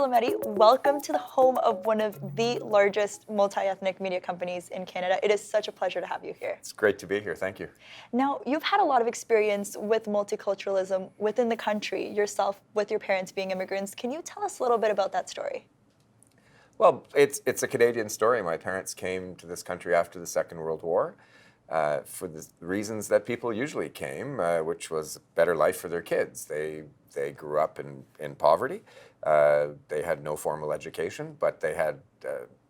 Lametti. Welcome to the home of one of the largest multi-ethnic media companies in Canada. It is such a pleasure to have you here. It's great to be here. Thank you. Now, you've had a lot of experience with multiculturalism within the country, yourself with your parents being immigrants. Can you tell us a little bit about that story? Well, it's a Canadian story. My parents came to this country after the Second World War for the reasons that people usually came, which was a better life for their kids. They grew up in poverty. They had no formal education, but they had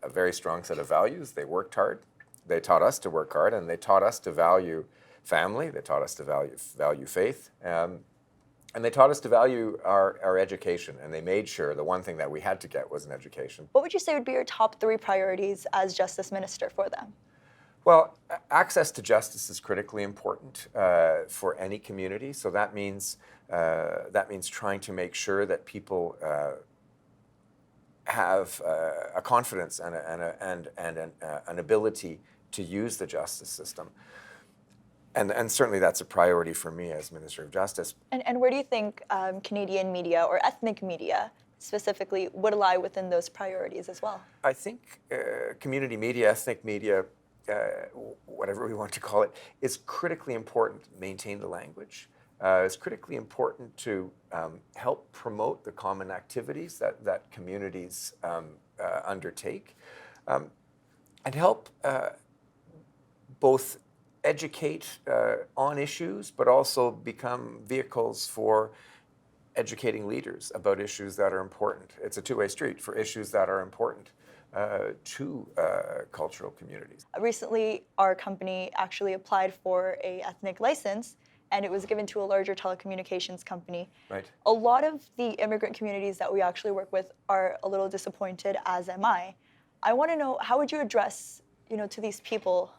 a very strong set of values. They worked hard. They taught us to work hard, and they taught us to value family. They taught us to value faith. And they taught us to value our education, and they made sure the one thing that we had to get was an education. What would you say would be your top 3 priorities as Justice Minister for them? Well, access to justice is critically important for any community. So that means trying to make sure that people have a confidence and an ability to use the justice system. And certainly that's a priority for me as Minister of Justice. And where do you think Canadian media or ethnic media specifically would lie within those priorities as well? I think community media, ethnic media, whatever we want to call it, is critically important to maintain the language. It's critically important to help promote the common activities that communities undertake, and help both educate on issues, but also become vehicles for educating leaders about issues that are important. It's a two-way street for issues that are important to cultural communities. Recently, our company actually applied for an ethnic license, and it was given to a larger telecommunications company. Right. A lot of the immigrant communities that we actually work with are a little disappointed, as am I. I want to know, how would you address, to these people,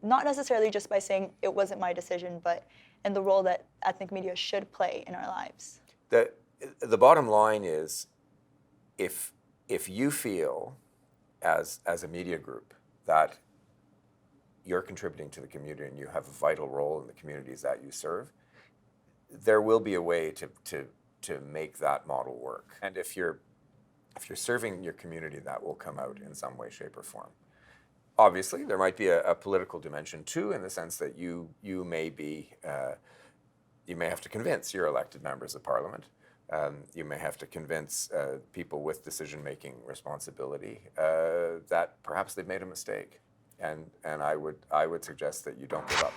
not necessarily just by saying it wasn't my decision, but in the role that ethnic media should play in our lives? The bottom line is, if you feel as a media group that you're contributing to the community and you have a vital role in the communities that you serve, there will be a way to make that model work. And if you're serving your community, that will come out in some way, shape, or form. Obviously, there might be a political dimension too, in the sense that you may have to convince your elected members of Parliament. You may have to convince people with decision-making responsibility that perhaps they've made a mistake, and I would suggest that you don't give up.